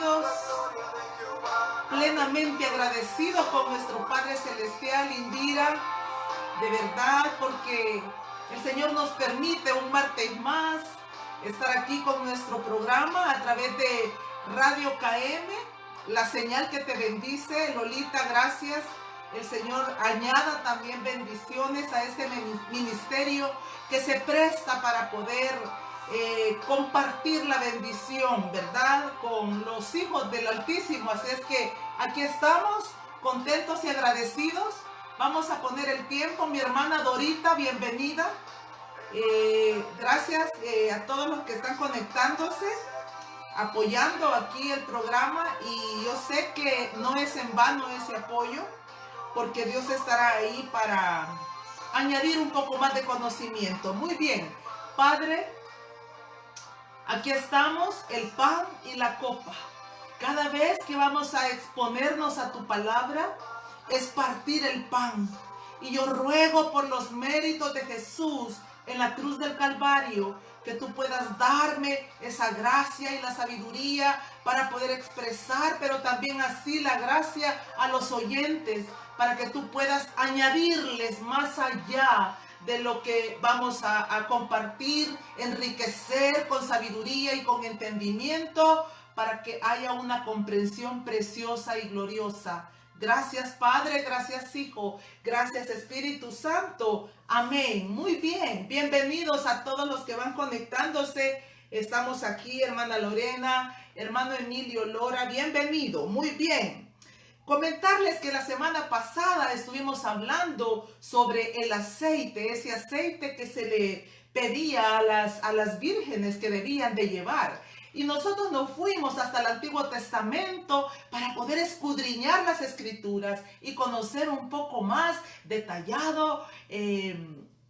agradecidos, plenamente agradecidos con nuestro Padre Celestial, Indira, de verdad, porque el Señor nos permite un martes más estar aquí con nuestro programa a través de Radio KM, la señal que te bendice. Lolita, gracias. El Señor añada también bendiciones a este ministerio que se presta para poder compartir la bendición, ¿verdad? Con los hijos del Altísimo. Así es que aquí estamos, contentos y agradecidos. Vamos a poner el tiempo. Mi hermana Dorita, bienvenida. Gracias a todos los que están conectándose, apoyando aquí el programa. Y yo sé que no es en vano ese apoyo, porque Dios estará ahí para añadir un poco más de conocimiento. Muy bien, Padre, aquí estamos, el pan y la copa. Cada vez que vamos a exponernos a tu palabra, es partir el pan. Y yo ruego por los méritos de Jesús en la cruz del Calvario, que tú puedas darme esa gracia y la sabiduría para poder expresar, pero también así la gracia a los oyentes, para que tú puedas añadirles más allá de lo que vamos a compartir, enriquecer con sabiduría y con entendimiento, para que haya una comprensión preciosa y gloriosa. Gracias, Padre, gracias, Hijo, gracias, Espíritu Santo. Amén. Muy bien, bienvenidos a todos los que van conectándose. Estamos aquí, hermana Lorena, hermano Emilio Lora, bienvenido. Muy bien. Comentarles que la semana pasada estuvimos hablando sobre el aceite, ese aceite que se le pedía a las vírgenes que debían de llevar. Y nosotros nos fuimos hasta el Antiguo Testamento para poder escudriñar las Escrituras y conocer un poco más detallado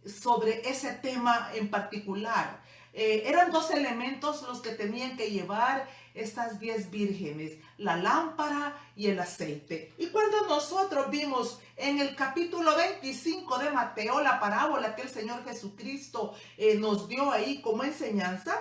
sobre ese tema en particular. Eran dos elementos los que tenían que llevar estas 10 vírgenes, la lámpara y el aceite. Y cuando nosotros vimos en el capítulo 25 de Mateo la parábola que el Señor Jesucristo nos dio ahí como enseñanza,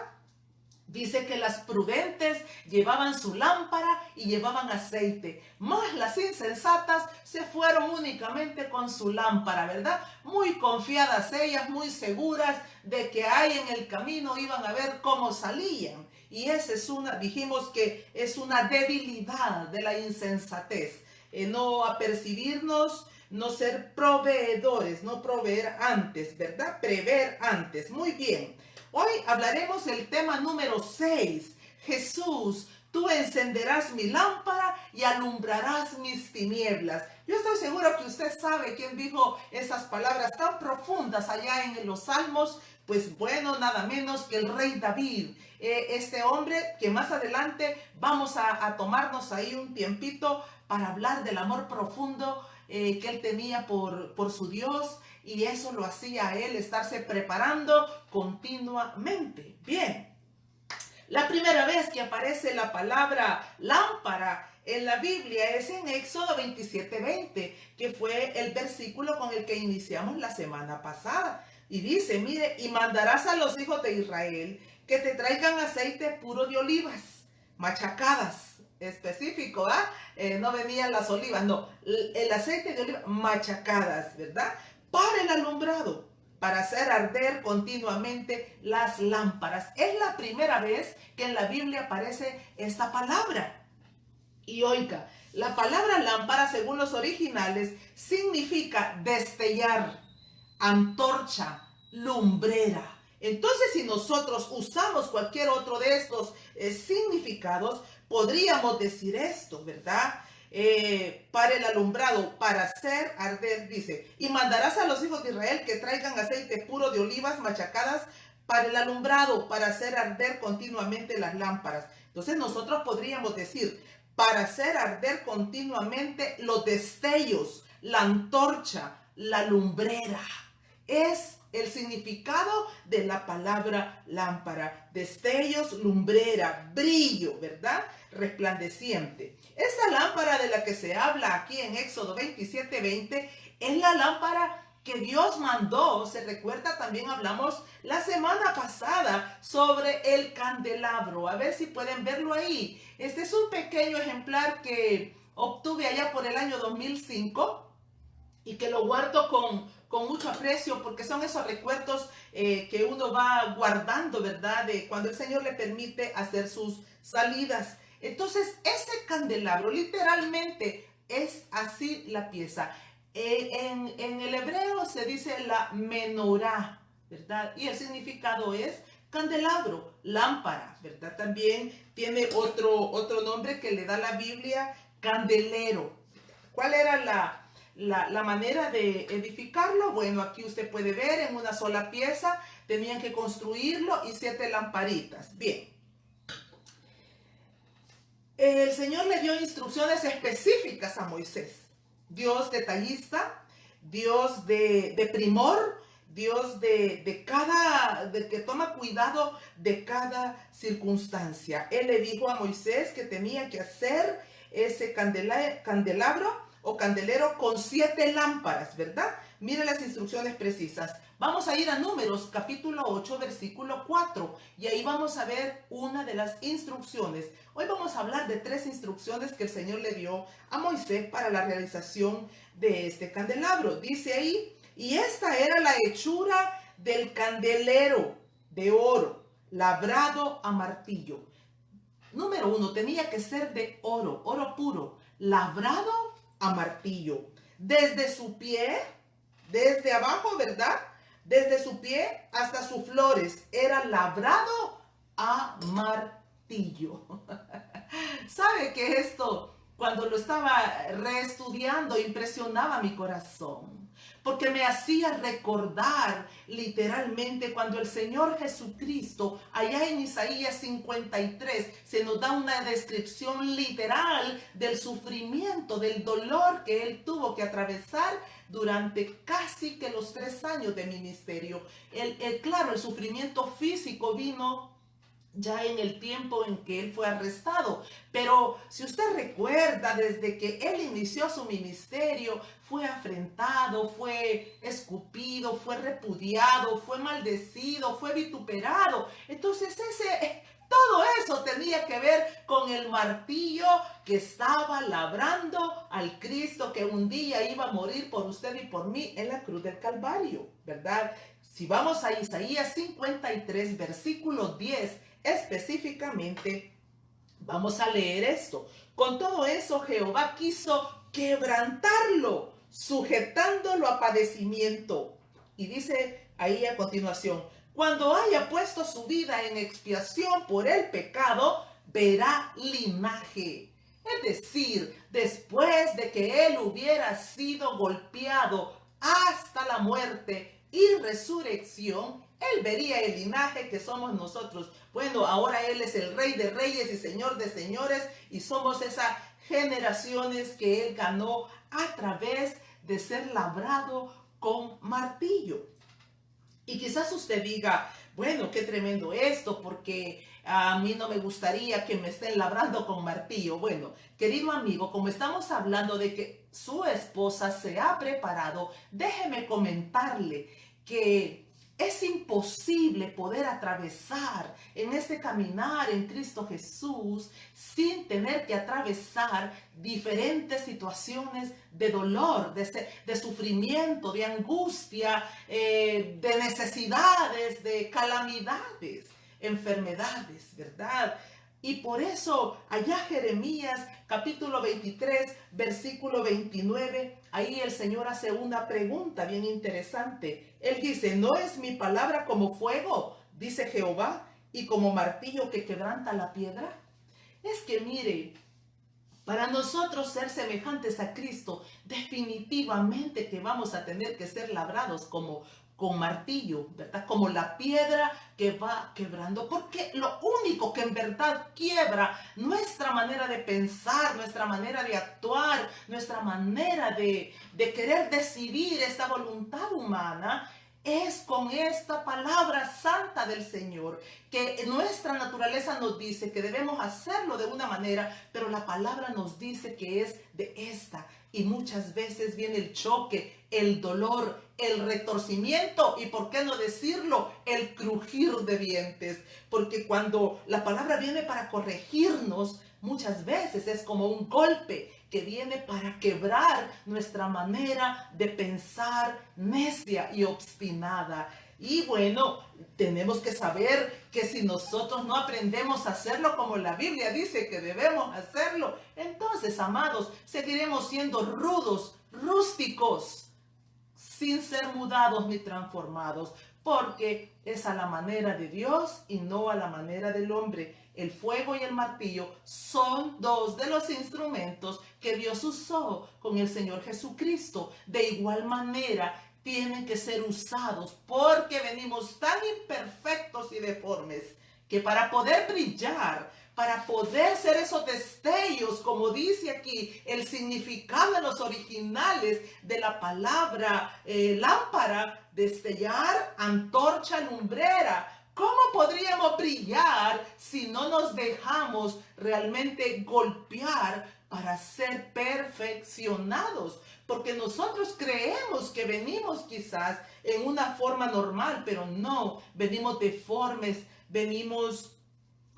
dice que las prudentes llevaban su lámpara y llevaban aceite, mas las insensatas se fueron únicamente con su lámpara, ¿verdad? Muy confiadas ellas, muy seguras de que ahí en el camino iban a ver cómo salían. Y esa es dijimos que es una debilidad de la insensatez, no apercibirnos, no ser proveedores, no proveer antes, ¿verdad? Prever antes. Muy bien. Hoy hablaremos del tema número 6. Jesús, tú encenderás mi lámpara y alumbrarás mis tinieblas. Yo estoy seguro que usted sabe quién dijo esas palabras tan profundas allá en los Salmos. Pues bueno, nada menos que el rey David. Este hombre que más adelante vamos a tomarnos ahí un tiempito para hablar del amor profundo que él tenía por su Dios. Y eso lo hacía a él estarse preparando continuamente. Bien, la primera vez que aparece la palabra lámpara en la Biblia es en Éxodo 27:20, que fue el versículo con el que iniciamos la semana pasada. Y dice, mire, y mandarás a los hijos de Israel que te traigan aceite puro de olivas, machacadas, específico, no venían las olivas, no, el aceite de oliva machacadas, ¿verdad? Para el alumbrado, para hacer arder continuamente las lámparas. Es la primera vez que en la Biblia aparece esta palabra. Y oiga, la palabra lámpara, según los originales, significa destellar, antorcha, lumbrera. Entonces, si nosotros usamos cualquier otro de estos significados, podríamos decir esto, ¿verdad? Para el alumbrado, para hacer arder, dice, y mandarás a los hijos de Israel que traigan aceite puro de olivas machacadas para el alumbrado, para hacer arder continuamente las lámparas. Entonces nosotros podríamos decir, para hacer arder continuamente los destellos, la antorcha, la lumbrera. Es el significado de la palabra lámpara. Destellos, lumbrera, brillo, ¿verdad? Resplandeciente. Esta lámpara de la que se habla aquí en Éxodo 27:20 es la lámpara que Dios mandó. Se recuerda, también hablamos la semana pasada sobre el candelabro. A ver si pueden verlo ahí. Este es un pequeño ejemplar que obtuve allá por el año 2005 y que lo guardo con mucho aprecio, porque son esos recuerdos que uno va guardando, ¿verdad? De cuando el Señor le permite hacer sus salidas. Entonces, ese candelabro literalmente es así la pieza. En el hebreo se dice la menorá, ¿verdad? Y el significado es candelabro, lámpara, ¿verdad? También tiene otro nombre que le da la Biblia, candelero. ¿Cuál era la manera de edificarlo? Bueno, aquí usted puede ver en una sola pieza, tenían que construirlo y 7 lamparitas. Bien. El Señor le dio instrucciones específicas a Moisés. Dios detallista, Dios de primor, Dios de que toma cuidado de cada circunstancia. Él le dijo a Moisés que tenía que hacer ese candelabro o candelero con 7 lámparas, ¿verdad? Mire las instrucciones precisas. Vamos a ir a Números, capítulo 8, versículo 4, y ahí vamos a ver una de las instrucciones. Hoy vamos a hablar de 3 instrucciones que el Señor le dio a Moisés para la realización de este candelabro. Dice ahí, y esta era la hechura del candelero de oro, labrado a martillo. Número 1, tenía que ser de oro, oro puro, labrado a martillo. Desde su pie, desde abajo, ¿verdad? Desde su pie hasta sus flores era labrado a martillo. ¿Sabe que esto, cuando lo estaba reestudiando, impresionaba mi corazón? Porque me hacía recordar literalmente cuando el Señor Jesucristo, allá en Isaías 53, se nos da una descripción literal del sufrimiento, del dolor que Él tuvo que atravesar durante casi que los 3 años de ministerio. Claro, el sufrimiento físico vino ya en el tiempo en que él fue arrestado. Pero si usted recuerda, desde que él inició su ministerio, fue afrentado, fue escupido, fue repudiado, fue maldecido, fue vituperado. Entonces todo eso tenía que ver con el martillo que estaba labrando al Cristo que un día iba a morir por usted y por mí en la cruz del Calvario, ¿verdad? Si vamos a Isaías 53, versículo 10, específicamente, vamos a leer esto. Con todo eso, Jehová quiso quebrantarlo, sujetándolo a padecimiento. Y dice ahí a continuación, cuando haya puesto su vida en expiación por el pecado, verá linaje. Es decir, después de que él hubiera sido golpeado hasta la muerte y resurrección, él vería el linaje que somos nosotros. Bueno, ahora él es el Rey de Reyes y Señor de Señores, y somos esas generaciones que él ganó a través de ser labrado con martillo. Y quizás usted diga, bueno, qué tremendo esto, porque a mí no me gustaría que me estén labrando con martillo. Bueno, querido amigo, como estamos hablando de que su esposa se ha preparado, déjeme comentarle que es imposible poder atravesar en este caminar en Cristo Jesús sin tener que atravesar diferentes situaciones de dolor, de sufrimiento, de angustia, de necesidades, de calamidades, enfermedades, ¿verdad? Y por eso allá Jeremías capítulo 23, versículo 29, ahí el Señor hace una pregunta bien interesante. Él dice, ¿no es mi palabra como fuego, dice Jehová, y como martillo que quebranta la piedra? Es que mire, para nosotros ser semejantes a Cristo, definitivamente que vamos a tener que ser labrados con martillo, ¿verdad? Como la piedra que va quebrando, porque lo único que en verdad quiebra nuestra manera de pensar, nuestra manera de actuar, nuestra manera de querer decidir esta voluntad humana, Es con esta palabra santa del Señor que nuestra naturaleza nos dice que debemos hacerlo de una manera, pero la palabra nos dice que es de esta. Y muchas veces viene el choque, el dolor, el retorcimiento y, ¿por qué no decirlo?, el crujir de dientes. Porque cuando la palabra viene para corregirnos, muchas veces es como un golpe que viene para quebrar nuestra manera de pensar necia y obstinada. Y bueno, tenemos que saber que si nosotros no aprendemos a hacerlo como la Biblia dice que debemos hacerlo, entonces, amados, seguiremos siendo rudos, rústicos, sin ser mudados ni transformados, porque es a la manera de Dios y no a la manera del hombre. El fuego y el martillo son dos de los instrumentos que Dios usó con el Señor Jesucristo. De igual manera, tienen que ser usados porque venimos tan imperfectos y deformes que para poder brillar, para poder ser esos destellos, como dice aquí el significado en los originales de la palabra lámpara, destellar, antorcha, lumbrera. ¿Cómo podríamos brillar si no nos dejamos realmente golpear para ser perfeccionados? Porque nosotros creemos que venimos quizás en una forma normal, pero no, venimos deformes, venimos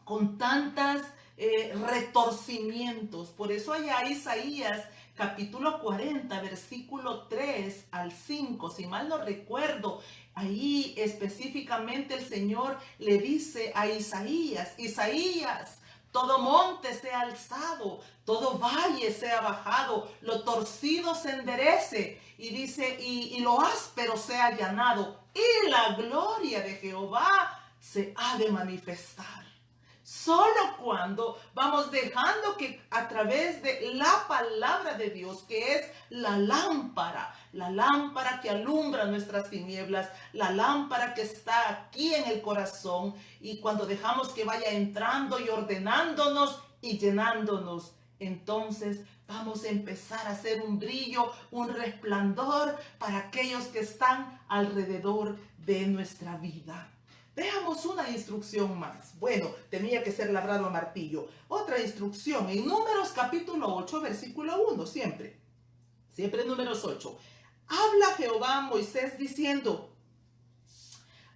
con tantas retorcimientos. Por eso allá Isaías capítulo 40, versículo 3 al 5, si mal no recuerdo, ahí específicamente el Señor le dice a Isaías, Isaías, todo monte sea alzado, todo valle sea bajado, lo torcido se enderece, y dice, y lo áspero sea allanado, y la gloria de Jehová se ha de manifestar. Solo cuando vamos dejando que a través de la palabra de Dios, que es la lámpara que alumbra nuestras tinieblas, la lámpara que está aquí en el corazón, y cuando dejamos que vaya entrando y ordenándonos y llenándonos, entonces vamos a empezar a hacer un brillo, un resplandor para aquellos que están alrededor de nuestra vida. Veamos una instrucción más. Bueno, tenía que ser labrado a martillo. Otra instrucción en Números capítulo 8, versículo 1, siempre Números 8. Habla Jehová a Moisés diciendo,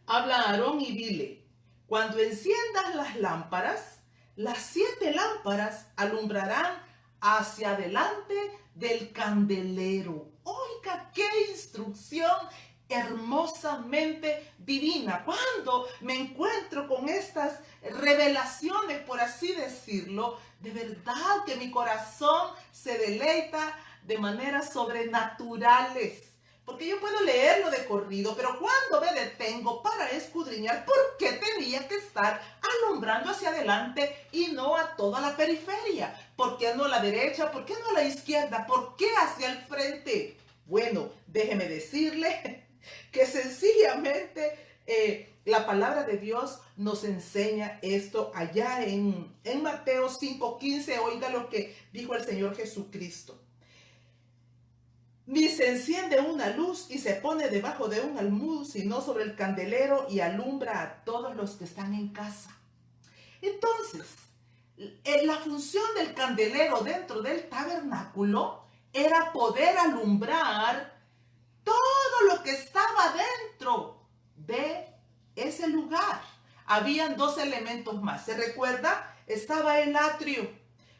habla a Aarón y dile, cuando enciendas las lámparas, las 7 lámparas alumbrarán hacia adelante del candelero. Oiga, qué instrucción hermosamente divina. Cuando me encuentro con estas revelaciones, por así decirlo, de verdad que mi corazón se deleita de maneras sobrenaturales. Porque yo puedo leerlo de corrido, pero cuando me detengo para escudriñar por qué tenía que estar alumbrando hacia adelante y no a toda la periferia, ¿por qué no a la derecha? ¿Por qué no a la izquierda? ¿Por qué hacia el frente? Bueno, déjeme decirle que sencillamente la palabra de Dios nos enseña esto allá en Mateo 5:15. Oiga lo que dijo el Señor Jesucristo. Ni se enciende una luz y se pone debajo de un almud, sino sobre el candelero y alumbra a todos los que están en casa. Entonces, la función del candelero dentro del tabernáculo era poder alumbrar todo lo que estaba dentro de ese lugar. Habían 2 elementos más. ¿Se recuerda? Estaba el atrio.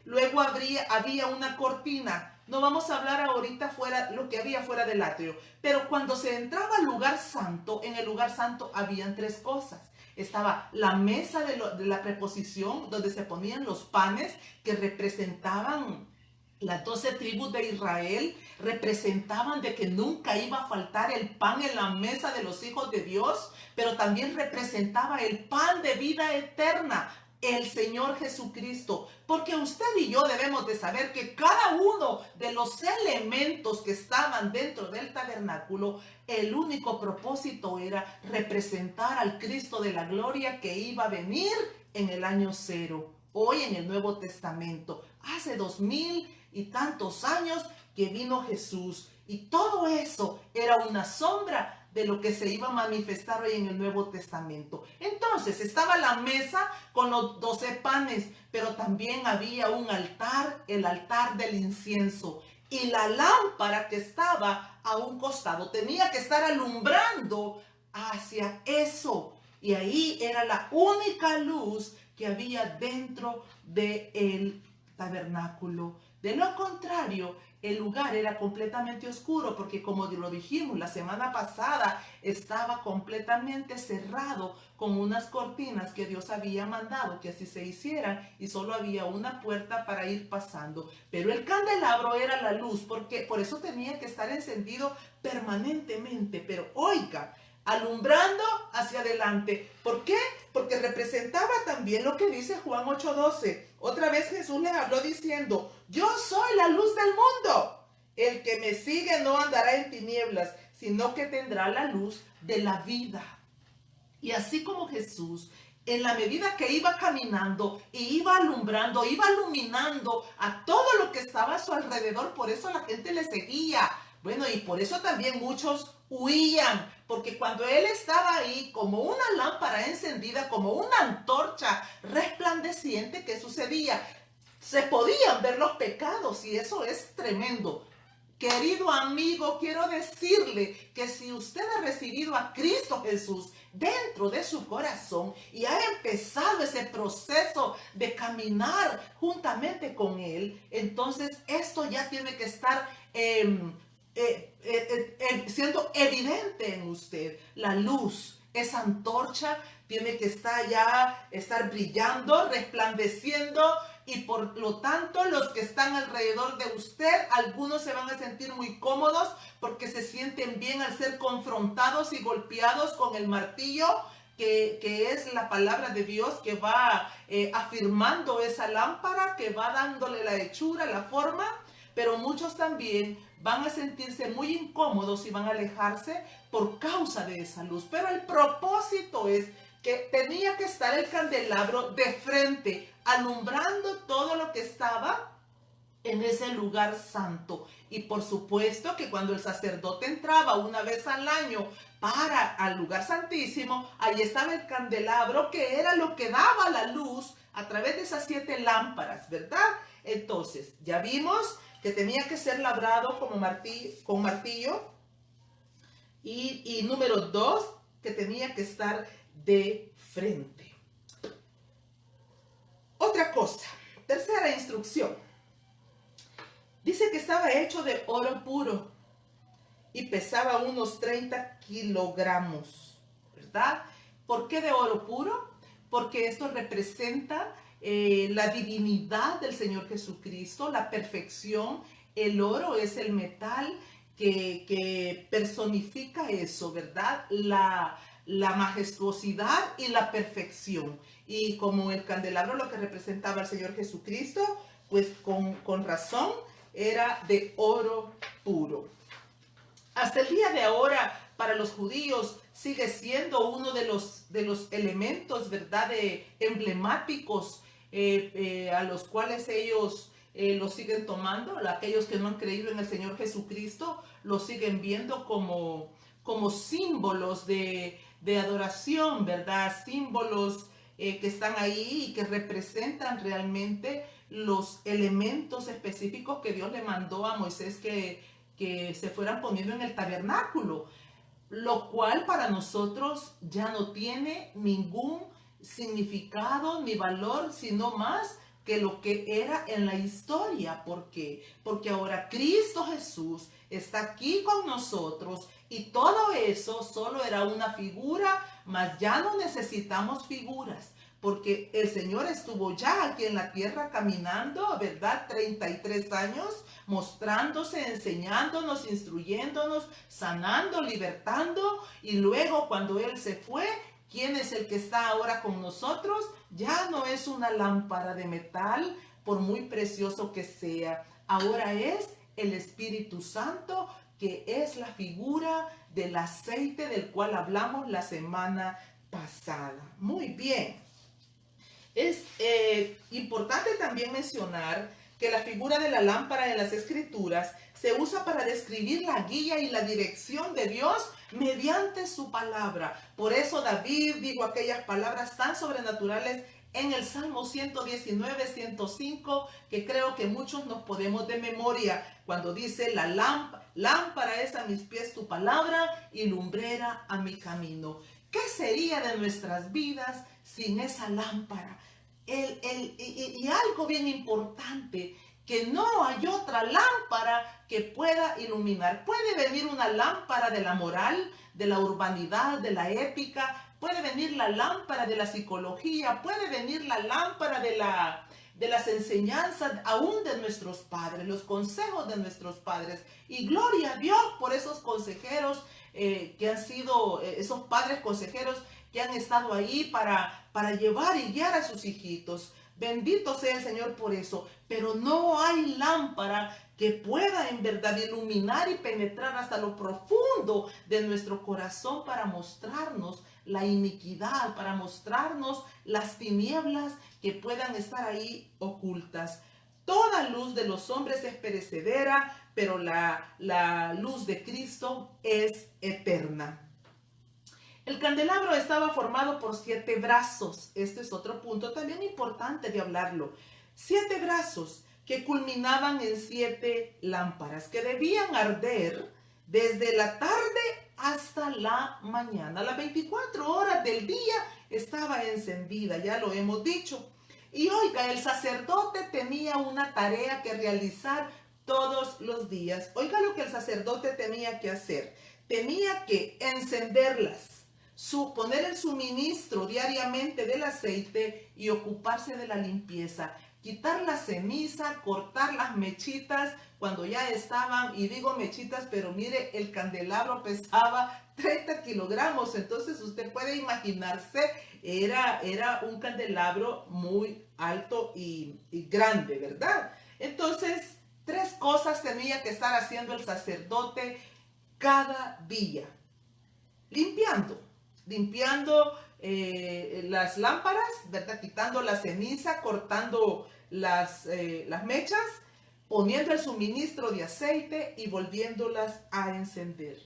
Luego había una cortina. No vamos a hablar ahorita lo que había fuera del atrio. Pero cuando se entraba al lugar santo, en el lugar santo habían 3 cosas. Estaba la mesa de la preposición, donde se ponían los panes que representaban las 12 tribus de Israel, representaban de que nunca iba a faltar el pan en la mesa de los hijos de Dios, pero también representaba el pan de vida eterna, el Señor Jesucristo. Porque usted y yo debemos de saber que cada uno de los elementos que estaban dentro del tabernáculo, el único propósito era representar al Cristo de la gloria que iba a venir en el año 0. Hoy en el Nuevo Testamento, hace 2000 y tantos años que vino Jesús, y todo eso era una sombra de lo que se iba a manifestar hoy en el Nuevo Testamento. Entonces estaba la mesa con los 12 panes, pero también había un altar, el altar del incienso. Y la lámpara que estaba a un costado tenía que estar alumbrando hacia eso. Y ahí era la única luz que había dentro del tabernáculo. De lo contrario, el lugar era completamente oscuro porque, como lo dijimos la semana pasada, estaba completamente cerrado con unas cortinas que Dios había mandado que así se hicieran, y solo había una puerta para ir pasando. Pero el candelabro era la luz, porque por eso tenía que estar encendido permanentemente. Pero oiga, alumbrando hacia adelante. ¿Por qué? Porque representaba también lo que dice Juan 8:12. Otra vez Jesús les habló diciendo: yo soy la luz del mundo. El que me sigue no andará en tinieblas, sino que tendrá la luz de la vida. Y así como Jesús, en la medida que iba caminando y iba alumbrando, iba iluminando a todo lo que estaba a su alrededor, por eso la gente le seguía. Bueno, y por eso también muchos huían, porque cuando él estaba ahí como una lámpara encendida, como una antorcha resplandeciente, ¿qué sucedía? Se podían ver los pecados, y eso es tremendo. Querido amigo, quiero decirle que si usted ha recibido a Cristo Jesús dentro de su corazón y ha empezado ese proceso de caminar juntamente con Él, entonces esto ya tiene que estar siendo evidente en usted. La luz, esa antorcha, tiene que estar brillando, resplandeciendo, y por lo tanto los que están alrededor de usted, algunos se van a sentir muy cómodos porque se sienten bien al ser confrontados y golpeados con el martillo, que es la palabra de Dios, que va afirmando esa lámpara, que va dándole la hechura, la forma. Pero muchos también van a sentirse muy incómodos y van a alejarse por causa de esa luz. Pero el propósito es que tenía que estar el candelabro de frente, alumbrando todo lo que estaba en ese lugar santo. Y por supuesto que cuando el sacerdote entraba una vez al año al lugar santísimo, ahí estaba el candelabro, que era lo que daba la luz a través de esas 7 lámparas, ¿verdad? Entonces, ya vimos que tenía que ser labrado con martillo. Y número 2, que tenía que estar de frente. Otra cosa, tercera instrucción. Dice que estaba hecho de oro puro y pesaba unos 30 kilogramos, ¿verdad? ¿Por qué de oro puro? Porque esto representa la divinidad del Señor Jesucristo, la perfección. El oro es el metal que personifica eso, ¿verdad? La majestuosidad y la perfección. Y como el candelabro lo que representaba al Señor Jesucristo, pues con razón era de oro puro. Hasta el día de ahora, para los judíos, sigue siendo uno de los elementos, ¿verdad?, emblemáticos a los cuales ellos lo siguen tomando. Aquellos que no han creído en el Señor Jesucristo lo siguen viendo como símbolos de adoración, ¿verdad? Símbolos que están ahí y que representan realmente los elementos específicos que Dios le mandó a Moisés que se fueran poniendo en el tabernáculo, lo cual para nosotros ya no tiene ningún significado ni valor, sino más que lo que era en la historia. ¿Por qué? Porque ahora Cristo Jesús está aquí con nosotros, y todo eso solo era una figura, mas ya no necesitamos figuras, porque el Señor estuvo ya aquí en la tierra caminando, ¿verdad? 33 años, mostrándose, enseñándonos, instruyéndonos, sanando, libertando. Y luego cuando Él se fue, ¿quién es el que está ahora con nosotros? Ya no es una lámpara de metal, por muy precioso que sea. Ahora es el Espíritu Santo, que es la figura del aceite del cual hablamos la semana pasada. Muy bien. Es importante también mencionar que la figura de la lámpara en las Escrituras se usa para describir la guía y la dirección de Dios mediante su palabra. Por eso David dijo aquellas palabras tan sobrenaturales en el Salmo 119, 105, que creo que muchos nos podemos de memoria, cuando dice: la lámpara es a mis pies tu palabra y lumbrera a mi camino. ¿Qué sería de nuestras vidas sin esa lámpara? Y algo bien importante, que no hay otra lámpara que pueda iluminar. Puede venir una lámpara de la moral, de la urbanidad, de la ética, puede venir la lámpara de la psicología, puede venir la lámpara de las enseñanzas, aún de nuestros padres, los consejos de nuestros padres. Y gloria a Dios por esos consejeros que han sido, esos padres consejeros que han estado ahí para llevar y guiar a sus hijitos. Bendito sea el Señor por eso. Pero no hay lámpara que pueda en verdad iluminar y penetrar hasta lo profundo de nuestro corazón para mostrarnos la iniquidad, para mostrarnos las tinieblas que puedan estar ahí ocultas. Toda luz de los hombres es perecedera, pero la luz de Cristo es eterna. El candelabro estaba formado por 7 brazos. Este es otro punto también importante de hablarlo. 7 brazos que culminaban en 7 lámparas que debían arder desde la tarde hasta la mañana. Las 24 horas del día estaba encendida, ya lo hemos dicho. Y oiga, el sacerdote tenía una tarea que realizar todos los días. Oiga lo que el sacerdote tenía que hacer. Tenía que encenderlas, poner el suministro diariamente del aceite y ocuparse de la limpieza. Quitar la ceniza, cortar las mechitas cuando ya estaban, y digo mechitas, pero mire, el candelabro pesaba 30 kilogramos, entonces usted puede imaginarse, era un candelabro muy alto y grande, ¿verdad? Entonces, 3 cosas tenía que estar haciendo el sacerdote cada día. Limpiando las lámparas, ¿verdad? Quitando la ceniza, cortando las mechas, poniendo el suministro de aceite y volviéndolas a encender.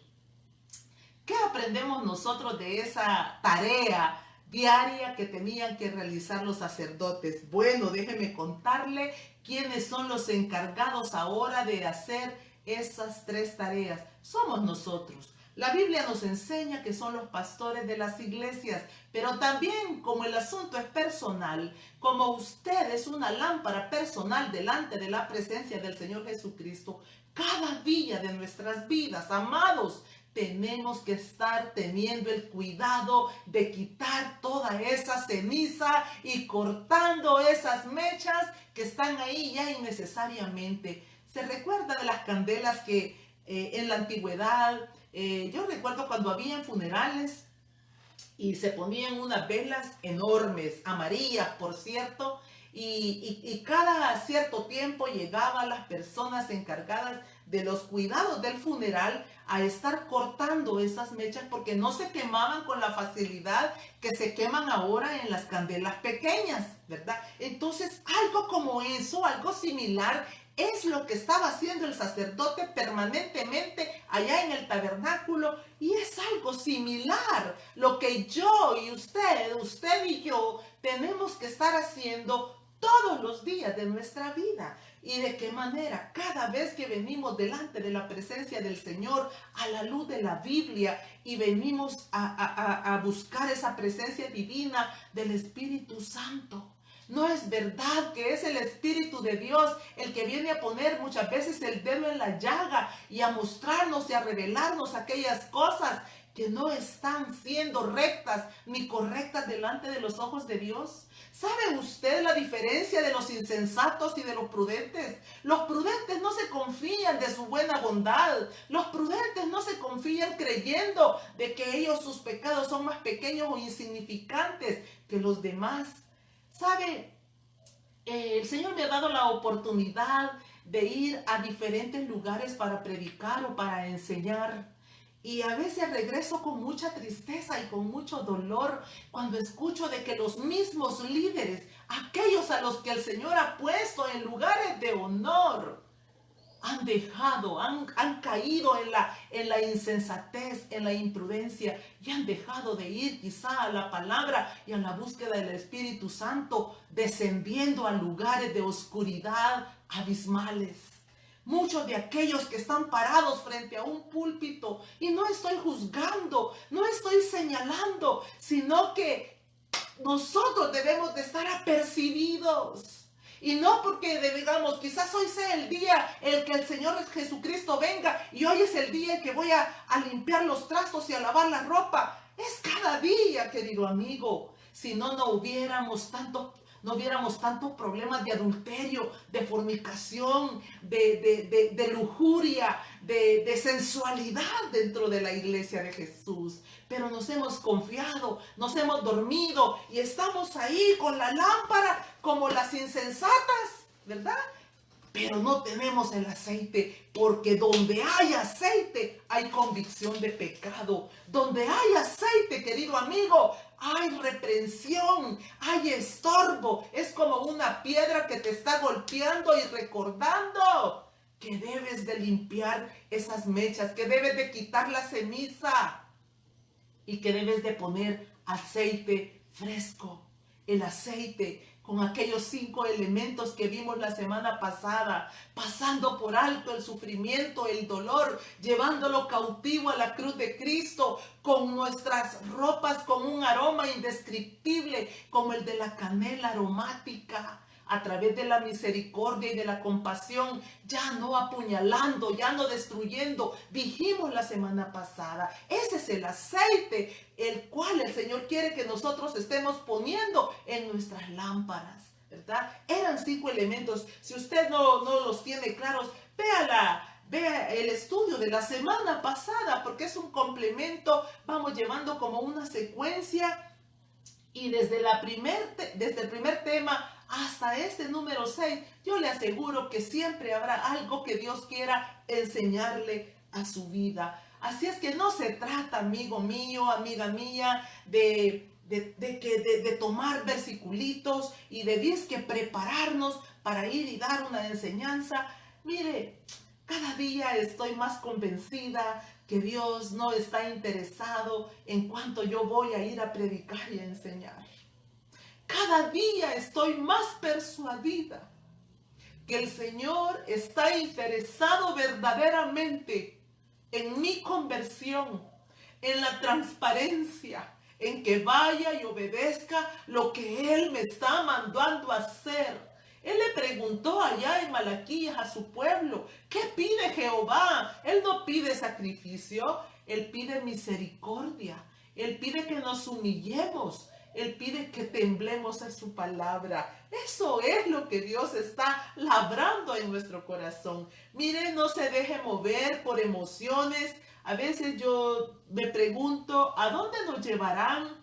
¿Qué aprendemos nosotros de esa tarea diaria que tenían que realizar los sacerdotes? Bueno, déjeme contarle quiénes son los encargados ahora de hacer esas 3 tareas. Somos nosotros. La Biblia nos enseña que son los pastores de las iglesias, pero también, como el asunto es personal, como usted es una lámpara personal delante de la presencia del Señor Jesucristo, cada día de nuestras vidas, amados, tenemos que estar teniendo el cuidado de quitar toda esa ceniza y cortando esas mechas que están ahí ya innecesariamente. ¿Se recuerda de las candelas que en la antigüedad, yo recuerdo cuando habían funerales y se ponían unas velas enormes, amarillas por cierto, y cada cierto tiempo llegaban las personas encargadas de los cuidados del funeral a estar cortando esas mechas porque no se quemaban con la facilidad que se queman ahora en las candelas pequeñas, ¿verdad? Entonces, algo como eso, algo similar, es lo que estaba haciendo el sacerdote permanentemente allá en el tabernáculo, y es algo similar lo que yo y usted y yo tenemos que estar haciendo todos los días de nuestra vida. ¿Y de qué manera? Cada vez que venimos delante de la presencia del Señor a la luz de la Biblia y venimos a buscar esa presencia divina del Espíritu Santo. ¿No es verdad que es el Espíritu de Dios el que viene a poner muchas veces el dedo en la llaga y a mostrarnos y a revelarnos aquellas cosas que no están siendo rectas ni correctas delante de los ojos de Dios? ¿Sabe usted la diferencia de los insensatos y de los prudentes? Los prudentes no se confían de su buena bondad. Los prudentes no se confían creyendo de que ellos, sus pecados son más pequeños o insignificantes que los demás. ¿Sabe? El Señor me ha dado la oportunidad de ir a diferentes lugares para predicar o para enseñar. Y a veces regreso con mucha tristeza y con mucho dolor cuando escucho de que los mismos líderes, aquellos a los que el Señor ha puesto en lugares de honor, han dejado, han caído en la insensatez, en la imprudencia, y han dejado de ir quizá a la palabra y a la búsqueda del Espíritu Santo, descendiendo a lugares de oscuridad abismales. Muchos de aquellos que están parados frente a un púlpito, y no estoy juzgando, no estoy señalando, sino que nosotros debemos de estar apercibidos. Y no porque digamos, quizás hoy sea el día en que el Señor Jesucristo venga y hoy es el día en que voy a limpiar los trastos y a lavar la ropa. Es cada día, querido amigo. Si no, no hubiéramos tantos problemas de adulterio, de fornicación, de lujuria, de sensualidad dentro de la iglesia de Jesús. Pero nos hemos confiado, nos hemos dormido y estamos ahí con la lámpara como las insensatas, ¿verdad? Pero no tenemos el aceite, porque donde hay aceite hay convicción de pecado. Donde hay aceite, querido amigo, hay reprensión, hay estorbo. Es como una piedra que te está golpeando y recordando que debes de limpiar esas mechas, que debes de quitar la ceniza y que debes de poner aceite fresco. El aceite con aquellos 5 elementos que vimos la semana pasada, pasando por alto el sufrimiento, el dolor, llevándolo cautivo a la cruz de Cristo, con nuestras ropas con un aroma indescriptible, como el de la canela aromática, a través de la misericordia y de la compasión, ya no apuñalando, ya no destruyendo. Dijimos la semana pasada, ese es el aceite, el cual el Señor quiere que nosotros estemos poniendo en nuestras lámparas, ¿verdad? Eran 5 elementos. Si usted no los tiene claros, vea el estudio de la semana pasada, porque es un complemento. Vamos llevando como una secuencia. Y desde el primer tema hasta este número 6, yo le aseguro que siempre habrá algo que Dios quiera enseñarle a su vida. Así es que no se trata, amigo mío, amiga mía, de tomar versiculitos y de disque prepararnos para ir y dar una enseñanza. Mire, cada día estoy más convencida que Dios no está interesado en cuánto yo voy a ir a predicar y a enseñar. Cada día estoy más persuadida que el Señor está interesado verdaderamente en mi conversión, en la transparencia, en que vaya y obedezca lo que Él me está mandando a hacer. Él le preguntó allá en Malaquías a su pueblo, ¿qué pide Jehová? Él no pide sacrificio, Él pide misericordia, Él pide que nos humillemos, Él pide que temblemos a su palabra. Eso es lo que Dios está labrando en nuestro corazón. Mire, no se deje mover por emociones. A veces yo me pregunto, ¿a dónde nos llevarán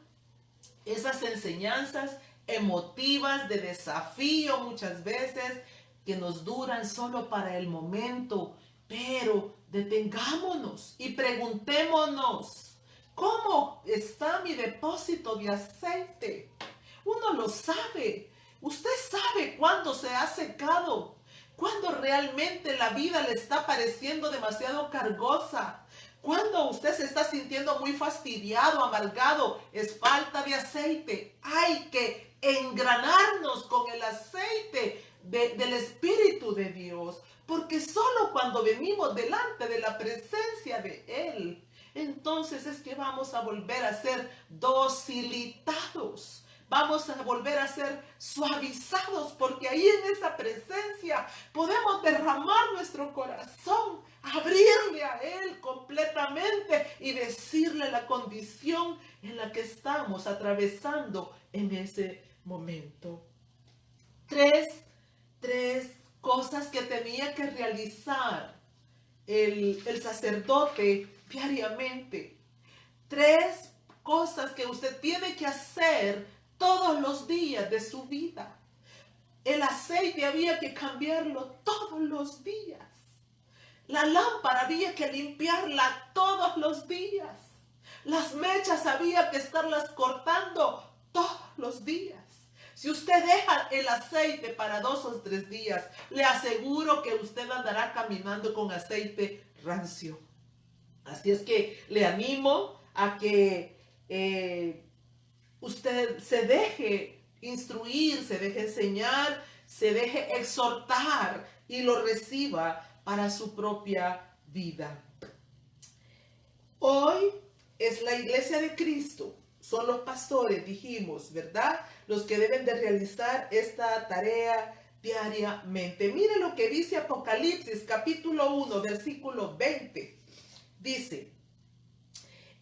esas enseñanzas emotivas de desafío muchas veces, que nos duran solo para el momento? Pero detengámonos y preguntémonos, ¿cómo está mi depósito de aceite? Uno lo sabe. Usted sabe cuándo se ha secado, cuándo realmente la vida le está pareciendo demasiado cargosa. Cuando usted se está sintiendo muy fastidiado, amargado, es falta de aceite. Hay que engranarnos con el aceite del Espíritu de Dios, porque solo cuando venimos delante de la presencia de Él, entonces es que vamos a volver a ser docilitados. Vamos a volver a ser suavizados, porque ahí en esa presencia podemos derramar nuestro corazón, abrirle a Él completamente y decirle la condición en la que estamos atravesando en ese momento. Tres cosas que tenía que realizar el sacerdote diariamente. 3 cosas que usted tiene que hacer todos los días de su vida. El aceite había que cambiarlo todos los días. La lámpara había que limpiarla todos los días. Las mechas había que estarlas cortando todos los días. Si usted deja el aceite para 2 o 3 días, le aseguro que usted andará caminando con aceite rancio. Así es que le animo a que usted se deje instruir, se deje enseñar, se deje exhortar y lo reciba para su propia vida. Hoy es la iglesia de Cristo, son los pastores, dijimos, ¿verdad? Los que deben de realizar esta tarea diariamente. Mire lo que dice Apocalipsis capítulo 1, versículo 20. Dice: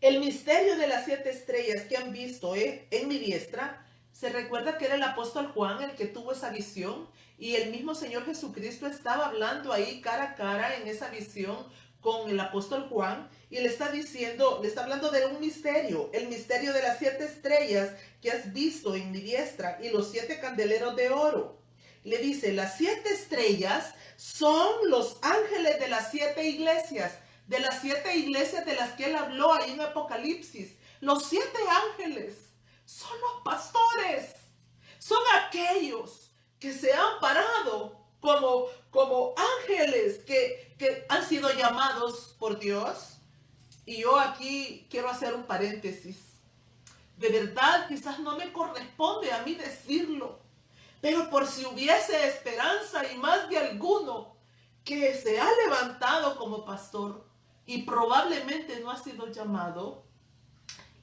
el misterio de las 7 estrellas que han visto en mi diestra. Se recuerda que era el apóstol Juan el que tuvo esa visión, y el mismo Señor Jesucristo estaba hablando ahí cara a cara en esa visión con el apóstol Juan, y le está diciendo, le está hablando de un misterio, el misterio de las 7 estrellas que has visto en mi diestra y los 7 candeleros de oro. Le dice, las 7 estrellas son los ángeles de las 7 iglesias, de las 7 iglesias de las que él habló ahí en Apocalipsis. Los 7 ángeles son los pastores, son aquellos que se han parado como ángeles que han sido llamados por Dios. Y yo aquí quiero hacer un paréntesis. De verdad, quizás no me corresponde a mí decirlo, pero por si hubiese esperanza y más de alguno que se ha levantado como pastor y probablemente no ha sido llamado,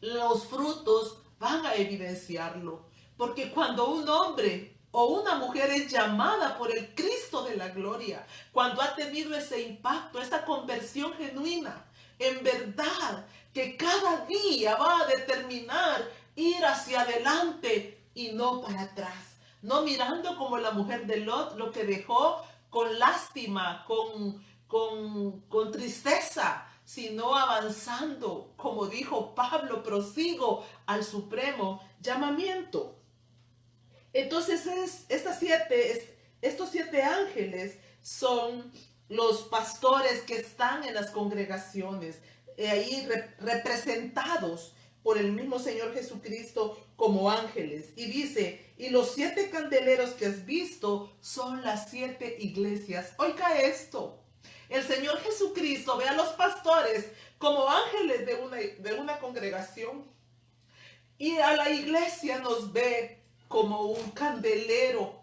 los frutos van a evidenciarlo. Porque cuando un hombre o una mujer es llamada por el Cristo de la gloria, cuando ha tenido ese impacto, esa conversión genuina, en verdad que cada día va a determinar ir hacia adelante y no para atrás. No mirando como la mujer de Lot, lo que dejó con lástima, con tristeza, sino avanzando, como dijo Pablo, prosigo al supremo llamamiento. Entonces estos 7 ángeles son los pastores que están en las congregaciones, ahí representados por el mismo Señor Jesucristo como ángeles. Y dice, y los 7 candeleros que has visto son las 7 iglesias. Oiga esto. El Señor Jesucristo ve a los pastores como ángeles de una congregación, y a la iglesia nos ve como un candelero,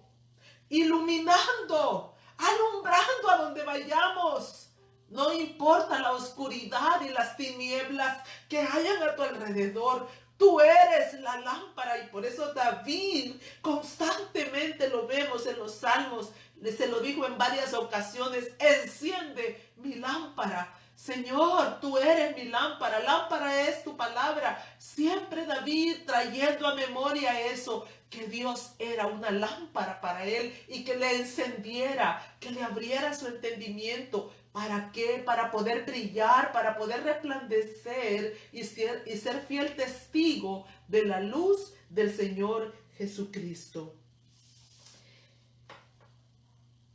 iluminando, alumbrando a donde vayamos. No importa la oscuridad y las tinieblas que hayan a tu alrededor. Tú eres la lámpara, y por eso David constantemente lo vemos en los salmos. Se lo dijo en varias ocasiones: enciende mi lámpara. Señor, tú eres mi lámpara. Lámpara es tu palabra. Siempre David trayendo a memoria eso, que Dios era una lámpara para él y que le encendiera, que le abriera su entendimiento. ¿Para qué? Para poder brillar, para poder resplandecer y ser fiel testigo de la luz del Señor Jesucristo.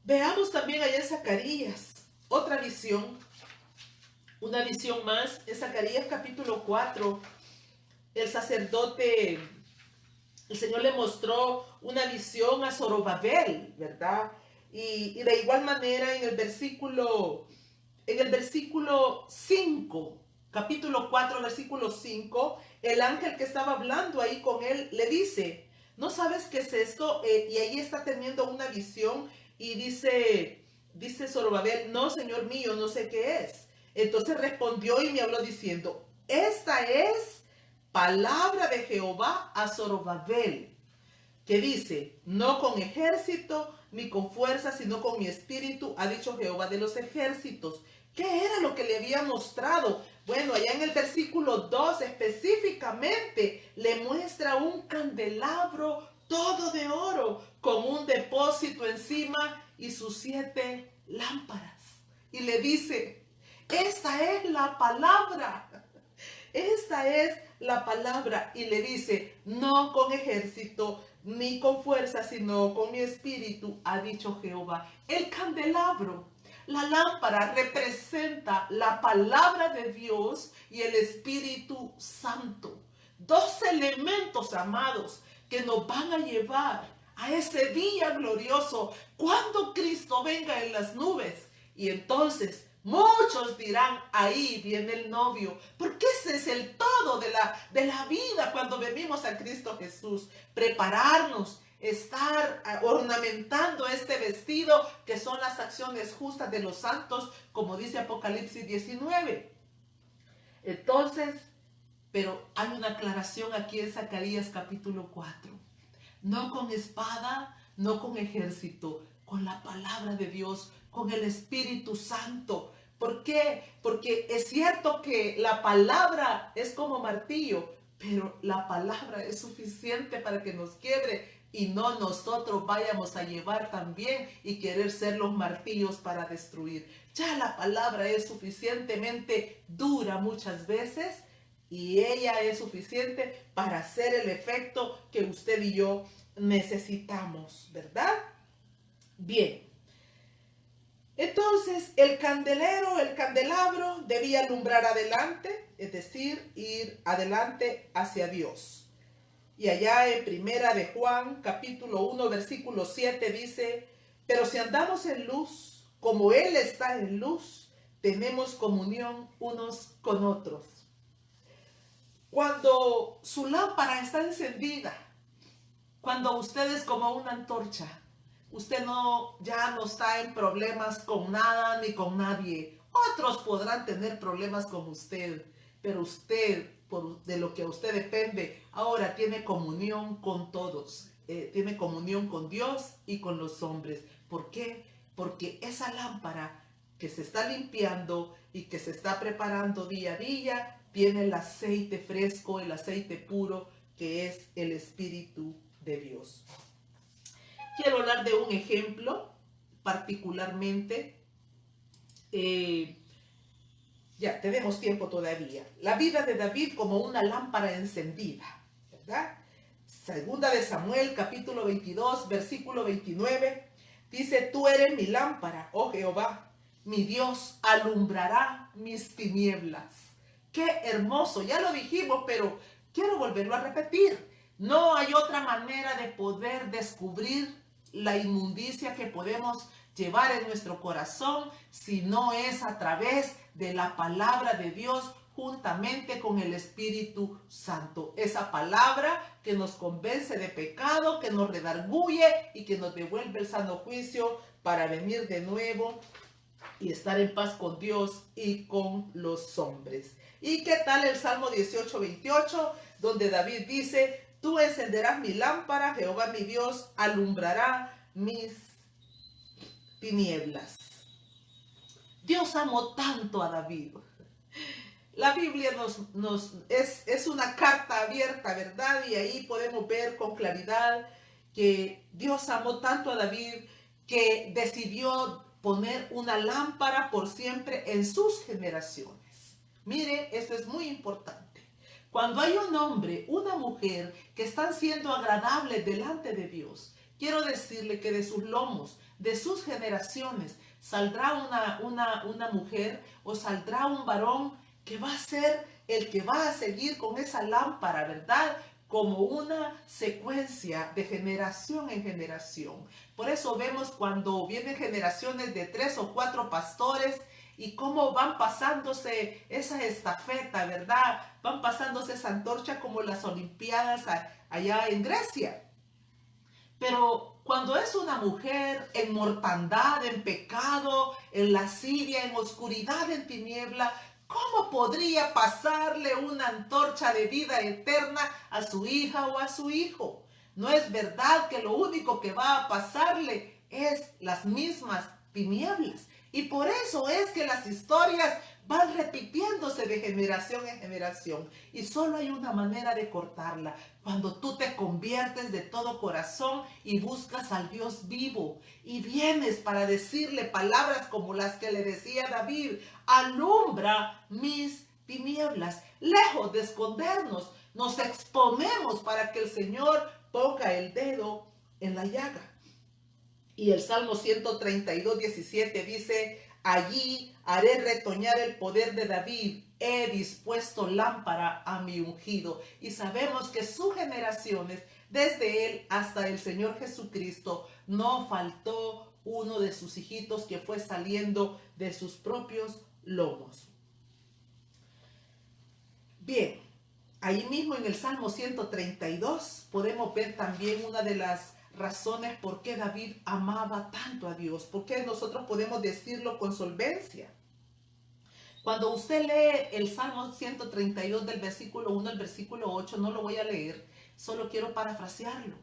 Veamos también allá en Zacarías, otra visión, una visión más. En Zacarías capítulo 4, el sacerdote, el Señor le mostró una visión a Zorobabel, ¿verdad? Y de igual manera en el versículo 5, capítulo 4, versículo 5, el ángel que estaba hablando ahí con él le dice: ¿no sabes qué es esto? Y ahí está teniendo una visión y dice Zorobabel: no, Señor mío, no sé qué es. Entonces respondió y me habló diciendo: esta es palabra de Jehová a Zorobabel, que dice: no con ejército ni con fuerza, sino con mi espíritu, ha dicho Jehová de los ejércitos. ¿Qué era lo que le había mostrado? Bueno, allá en el versículo 2 específicamente le muestra un candelabro todo de oro con un depósito encima y sus 7 lámparas. Y le dice: esta es la palabra. Esta es la palabra. Y le dice: no con ejército ni con fuerza, sino con mi espíritu, ha dicho Jehová. El candelabro, la lámpara, representa la palabra de Dios y el Espíritu Santo. 2 elementos, amados, que nos van a llevar a ese día glorioso cuando Cristo venga en las nubes. Y entonces muchos dirán, ahí viene el novio, porque ese es el todo de la vida cuando venimos a Cristo Jesús. Prepararnos, estar ornamentando este vestido que son las acciones justas de los santos, como dice Apocalipsis 19. Entonces, pero hay una aclaración aquí en Zacarías capítulo 4. No con espada, no con ejército, con la palabra de Dios, con el Espíritu Santo. ¿Por qué? Porque es cierto que la palabra es como martillo, pero la palabra es suficiente para que nos quiebre y no nosotros vayamos a llevar también y querer ser los martillos para destruir. Ya la palabra es suficientemente dura muchas veces y ella es suficiente para hacer el efecto que usted y yo necesitamos, ¿verdad? Bien. Entonces, el candelabro debía alumbrar adelante, es decir, ir adelante hacia Dios. Y allá en Primera de Juan, capítulo 1, versículo 7 dice, pero si andamos en luz, como Él está en luz, tenemos comunión unos con otros. Cuando su lámpara está encendida, cuando usted es como una antorcha, usted ya no está en problemas con nada ni con nadie. Otros podrán tener problemas con usted, pero usted, de lo que a usted depende, ahora tiene comunión con todos. Tiene comunión con Dios y con los hombres. ¿Por qué? Porque esa lámpara que se está limpiando y que se está preparando día a día, tiene el aceite fresco, el aceite puro, que es el Espíritu de Dios. Quiero hablar de un ejemplo particularmente. Ya, tenemos tiempo todavía. La vida de David como una lámpara encendida, ¿verdad? Segunda de Samuel, capítulo 22, versículo 29, dice, tú eres mi lámpara, oh Jehová, mi Dios alumbrará mis tinieblas. Qué hermoso, ya lo dijimos, pero quiero volverlo a repetir. No hay otra manera de poder descubrir la inmundicia que podemos llevar en nuestro corazón si no es a través de la palabra de Dios juntamente con el Espíritu Santo. Esa palabra que nos convence de pecado, que nos redarguye y que nos devuelve el sano juicio para venir de nuevo y estar en paz con Dios y con los hombres. ¿Y qué tal el Salmo 18, 28, donde David dice, tú encenderás mi lámpara, Jehová mi Dios alumbrará mis tinieblas? Dios amó tanto a David. La Biblia es una carta abierta, ¿verdad? Y ahí podemos ver con claridad que Dios amó tanto a David que decidió poner una lámpara por siempre en sus generaciones. Mire, esto es muy importante. Cuando hay un hombre, una mujer que están siendo agradables delante de Dios, quiero decirle que de sus lomos, de sus generaciones, saldrá una mujer o saldrá un varón que va a ser el que va a seguir con esa lámpara, ¿verdad? Como una secuencia de generación en generación. Por eso vemos cuando vienen generaciones de 3 o 4 pastores y cómo van pasándose esa estafeta, ¿verdad? Van pasándose esa antorcha como las Olimpiadas allá en Grecia. Pero cuando es una mujer en mortandad, en pecado, en lascivia, en oscuridad, en tiniebla, ¿cómo podría pasarle una antorcha de vida eterna a su hija o a su hijo? No es verdad que lo único que va a pasarle es las mismas tinieblas. Y por eso es que las historias van repitiéndose de generación en generación. Y solo hay una manera de cortarla. Cuando tú te conviertes de todo corazón y buscas al Dios vivo. Y vienes para decirle palabras como las que le decía David. Alumbra mis tinieblas. Lejos de escondernos, nos exponemos para que el Señor ponga el dedo en la llaga. Y el Salmo 132, 17 dice, allí haré retoñar el poder de David, he dispuesto lámpara a mi ungido. Y sabemos que sus generaciones desde él hasta el Señor Jesucristo, no faltó uno de sus hijitos que fue saliendo de sus propios lomos. Bien, ahí mismo en el Salmo 132 podemos ver también una de las razones por qué David amaba tanto a Dios, por qué nosotros podemos decirlo con solvencia. Cuando usted lee el Salmo 132 del versículo 1 al versículo 8, no lo voy a leer, solo quiero parafrasearlo.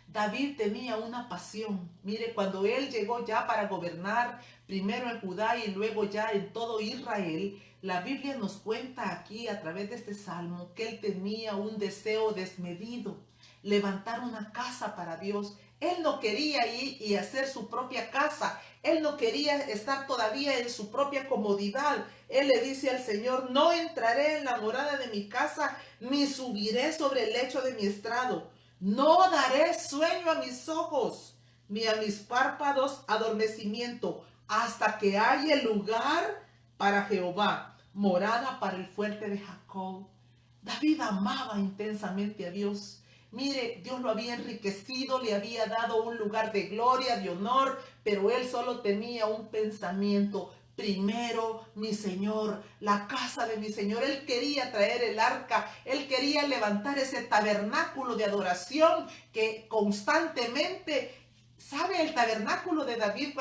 David tenía una pasión. Mire, cuando él llegó ya para gobernar, primero en Judá y luego ya en todo Israel, la Biblia nos cuenta aquí a través de este salmo que él tenía un deseo desmedido, levantar una casa para Dios. Él no quería ir y hacer su propia casa. Él no quería estar todavía en su propia comodidad. Él le dice al Señor: no entraré en la morada de mi casa, ni subiré sobre el lecho de mi estrado. No daré sueño a mis ojos, ni a mis párpados adormecimiento, hasta que haya lugar para Jehová, morada para el fuerte de Jacob. David amaba intensamente a Dios. Mire, Dios lo había enriquecido, le había dado un lugar de gloria, de honor, pero él solo tenía un pensamiento: primero mi Señor, la casa de mi Señor. Él quería traer el arca, él quería levantar ese tabernáculo de adoración que constantemente... ¿Sabe el tabernáculo de David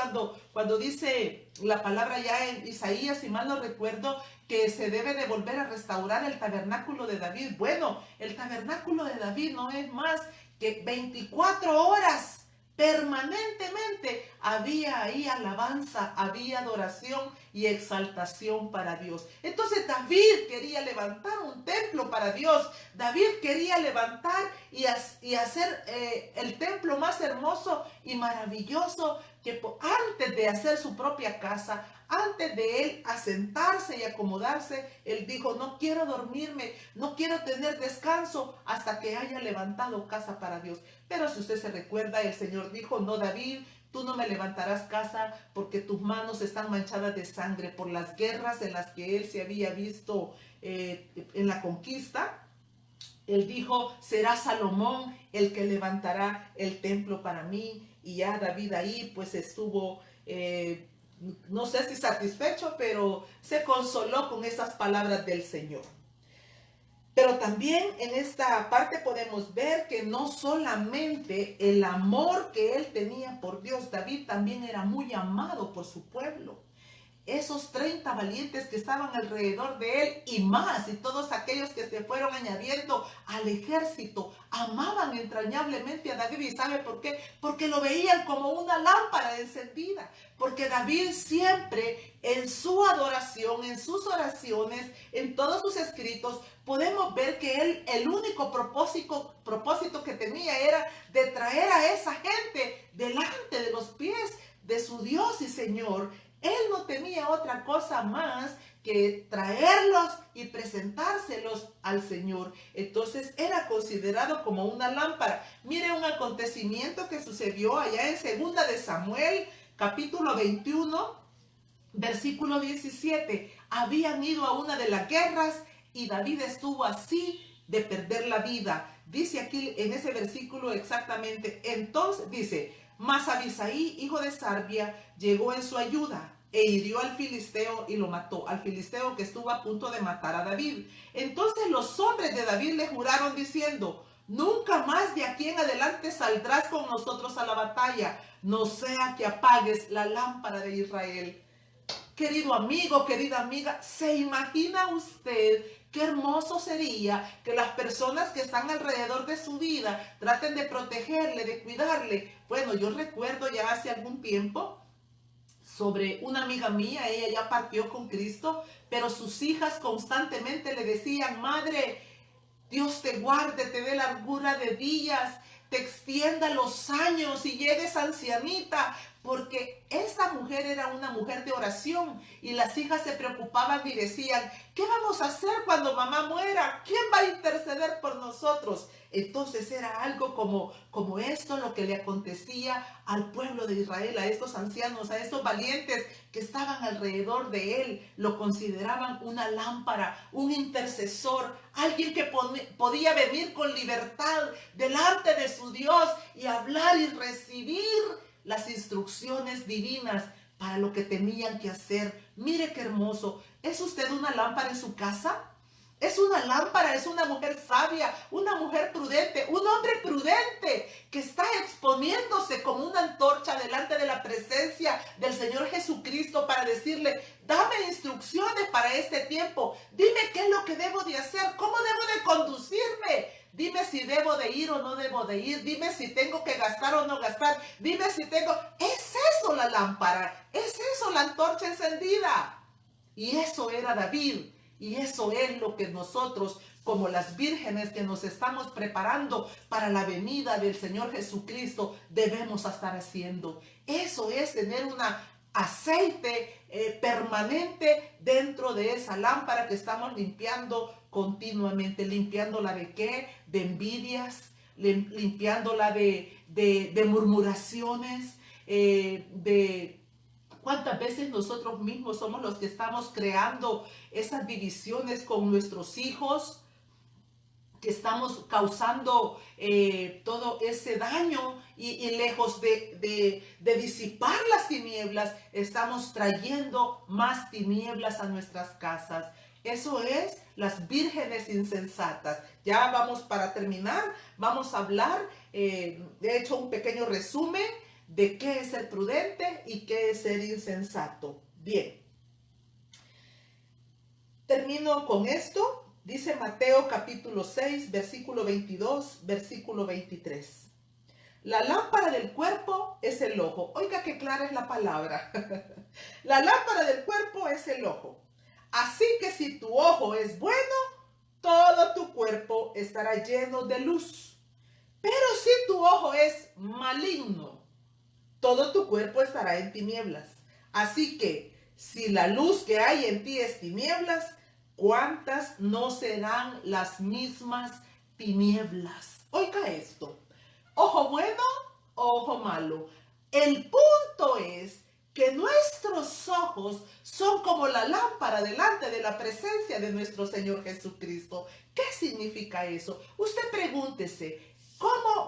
cuando dice la palabra ya en Isaías, si mal no recuerdo, que se debe de volver a restaurar el tabernáculo de David? Bueno, el tabernáculo de David no es más que 24 horas permanentemente. Había ahí alabanza, había adoración y exaltación para Dios. Entonces David quería levantar un templo para Dios. David quería levantar y hacer el templo más hermoso y maravilloso, que antes de hacer su propia casa, antes de él asentarse y acomodarse, él dijo: no quiero dormirme, no quiero tener descanso hasta que haya levantado casa para Dios. Pero si usted se recuerda, el Señor dijo: no, David, tú no me levantarás casa porque tus manos están manchadas de sangre por las guerras en las que él se había visto en la conquista. Él dijo: será Salomón el que levantará el templo para mí. Y ya David ahí pues estuvo, no sé si satisfecho, pero se consoló con esas palabras del Señor. Pero también en esta parte podemos ver que no solamente el amor que él tenía por Dios, David también era muy amado por su pueblo. Esos 30 valientes que estaban alrededor de él y más, y todos aquellos que se fueron añadiendo al ejército, amaban entrañablemente a David. ¿Y sabe por qué? Porque lo veían como una lámpara encendida. Porque David siempre en su adoración, en sus oraciones, en todos sus escritos, podemos ver que él, el único propósito que tenía era de traer a esa gente delante de los pies de su Dios y Señor. Él no tenía otra cosa más que traerlos y presentárselos al Señor. Entonces era considerado como una lámpara. Mire un acontecimiento que sucedió allá en 2 de Samuel, capítulo 21, versículo 17. Habían ido a una de las guerras y David estuvo así de perder la vida. Dice aquí en ese versículo exactamente. Entonces dice: mas Abisaí, hijo de Sarbia, llegó en su ayuda e hirió al filisteo y lo mató, al filisteo que estuvo a punto de matar a David. Entonces los hombres de David le juraron diciendo: nunca más de aquí en adelante saldrás con nosotros a la batalla, no sea que apagues la lámpara de Israel. Querido amigo, querida amiga, ¿se imagina usted qué hermoso sería que las personas que están alrededor de su vida traten de protegerle, de cuidarle? Bueno, yo recuerdo ya hace algún tiempo sobre una amiga mía. Ella ya partió con Cristo, pero sus hijas constantemente le decían: madre, Dios te guarde, te dé largura de días, te extienda los años y llegues ancianita, porque esa mujer era una mujer de oración y las hijas se preocupaban y decían, ¿qué vamos a hacer cuando mamá muera? ¿Quién va a interceder por nosotros? Entonces era algo como esto lo que le acontecía al pueblo de Israel, a estos ancianos, a estos valientes que estaban alrededor de él. Lo consideraban una lámpara, un intercesor, alguien que podía venir con libertad delante de su Dios y hablar y recibir las instrucciones divinas para lo que tenían que hacer. Mire qué hermoso. ¿Es usted una lámpara en su casa? Es una lámpara, es una mujer sabia, una mujer prudente, un hombre prudente que está exponiéndose como una antorcha delante de la presencia del Señor Jesucristo para decirle, dame instrucciones para este tiempo, dime qué es lo que debo de hacer, cómo debo de conducirme, dime si debo de ir o no debo de ir, dime si tengo que gastar o no gastar, dime si tengo... Es eso la lámpara, es eso la antorcha encendida. Y eso era David. Y eso es lo que nosotros, como las vírgenes que nos estamos preparando para la venida del Señor Jesucristo, debemos estar haciendo. Eso es tener un aceite permanente dentro de esa lámpara que estamos limpiando continuamente. ¿Limpiándola de qué? De envidias, limpiándola de murmuraciones, de... ¿Cuántas veces nosotros mismos somos los que estamos creando esas divisiones con nuestros hijos? Que estamos causando todo ese daño y lejos de disipar las tinieblas, estamos trayendo más tinieblas a nuestras casas. Eso es las vírgenes insensatas. Ya vamos para terminar, vamos a hablar, he hecho un pequeño resumen de qué es ser prudente y qué es ser insensato. Bien. Termino con esto. Dice Mateo capítulo 6, versículo 22, versículo 23. La lámpara del cuerpo es el ojo. Oiga qué clara es la palabra. La lámpara del cuerpo es el ojo. Así que si tu ojo es bueno, todo tu cuerpo estará lleno de luz. Pero si tu ojo es maligno, todo tu cuerpo estará en tinieblas. Así que, si la luz que hay en ti es tinieblas, ¿cuántas no serán las mismas tinieblas? Oiga esto. Ojo bueno, ojo malo. El punto es que nuestros ojos son como la lámpara delante de la presencia de nuestro Señor Jesucristo. ¿Qué significa eso? Usted pregúntese,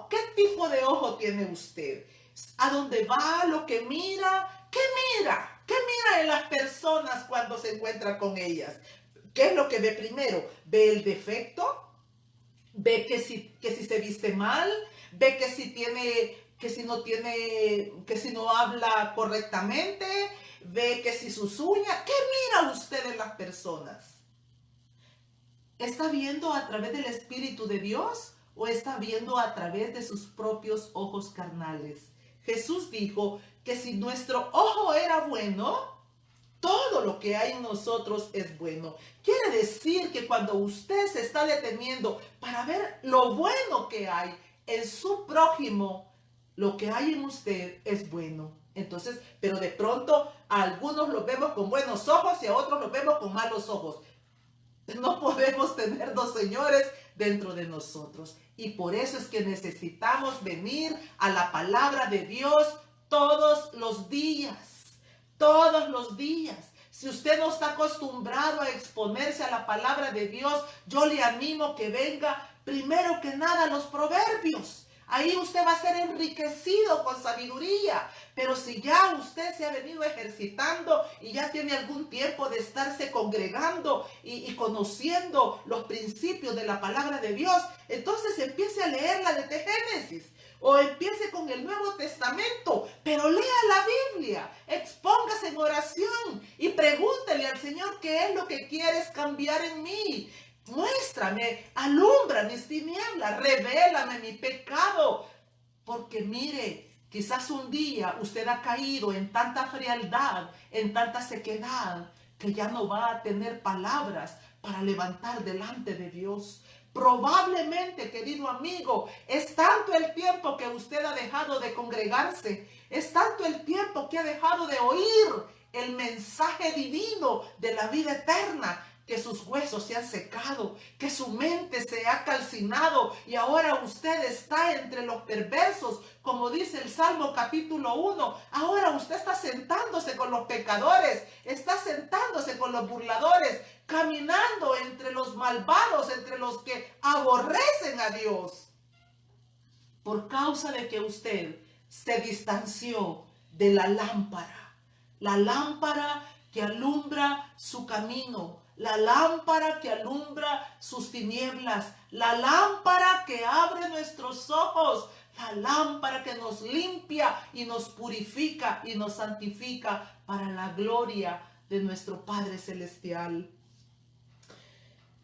¿qué tipo de ojo tiene usted? ¿A dónde va? ¿Lo que mira? ¿Qué mira? ¿Qué mira en las personas cuando se encuentra con ellas? ¿Qué es lo que ve primero? ¿Ve el defecto? ¿Ve que si se viste mal? ¿Ve que si no habla correctamente? ¿Ve que si sus uñas? ¿Qué mira usted en las personas? ¿Está viendo a través del Espíritu de Dios o está viendo a través de sus propios ojos carnales? Jesús dijo que si nuestro ojo era bueno, todo lo que hay en nosotros es bueno. Quiere decir que cuando usted se está deteniendo para ver lo bueno que hay en su prójimo, lo que hay en usted es bueno. Entonces, pero de pronto a algunos los vemos con buenos ojos y a otros los vemos con malos ojos. No podemos tener dos señores dentro de nosotros. Y por eso es que necesitamos venir a la palabra de Dios todos los días. Todos los días. Si usted no está acostumbrado a exponerse a la palabra de Dios, yo le animo que venga primero que nada a los proverbios. Ahí usted va a ser enriquecido con sabiduría. Pero si ya usted se ha venido ejercitando y ya tiene algún tiempo de estarse congregando y conociendo los principios de la palabra de Dios, entonces empiece a leerla desde Génesis. O empiece con el Nuevo Testamento, pero lea la Biblia, expóngase en oración y pregúntele al Señor qué es lo que quieres cambiar en mí. Muéstrame, alumbra mis tinieblas, revélame mi pecado. Porque mire, quizás un día usted ha caído en tanta frialdad, en tanta sequedad, que ya no va a tener palabras para levantar delante de Dios. Probablemente, querido amigo, es tanto el tiempo que usted ha dejado de congregarse, es tanto el tiempo que ha dejado de oír el mensaje divino de la vida eterna, que sus huesos se han secado, que su mente se ha calcinado y ahora usted está entre los perversos, como dice el Salmo capítulo 1. Ahora usted está sentándose con los pecadores, está sentándose con los burladores, caminando entre los malvados, entre los que aborrecen a Dios, por causa de que usted se distanció de la lámpara que alumbra su camino, la lámpara que alumbra sus tinieblas, la lámpara que abre nuestros ojos, la lámpara que nos limpia y nos purifica y nos santifica para la gloria de nuestro Padre Celestial.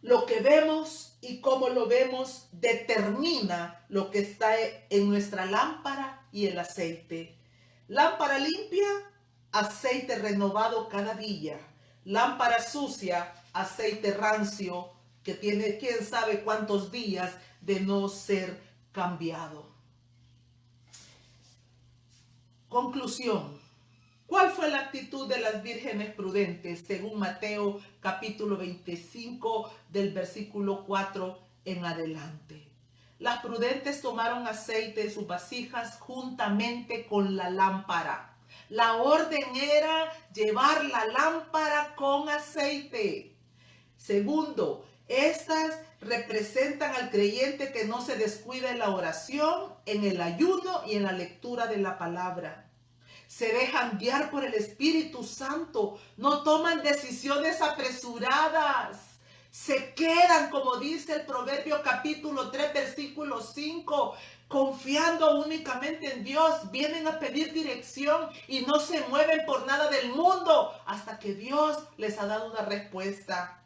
Lo que vemos y cómo lo vemos determina lo que está en nuestra lámpara y el aceite. Lámpara limpia, aceite renovado cada día. Lámpara sucia, aceite rancio, que tiene quién sabe cuántos días de no ser cambiado. Conclusión. ¿Cuál fue la actitud de las vírgenes prudentes según Mateo capítulo 25 del versículo 4 en adelante? Las prudentes tomaron aceite en sus vasijas juntamente con la lámpara. La orden era llevar la lámpara con aceite. Segundo, estas representan al creyente que no se descuida en la oración, en el ayuno y en la lectura de la palabra. Se dejan guiar por el Espíritu Santo, no toman decisiones apresuradas, se quedan, como dice el Proverbio capítulo 3, versículo 5, confiando únicamente en Dios. Vienen a pedir dirección y no se mueven por nada del mundo hasta que Dios les ha dado una respuesta.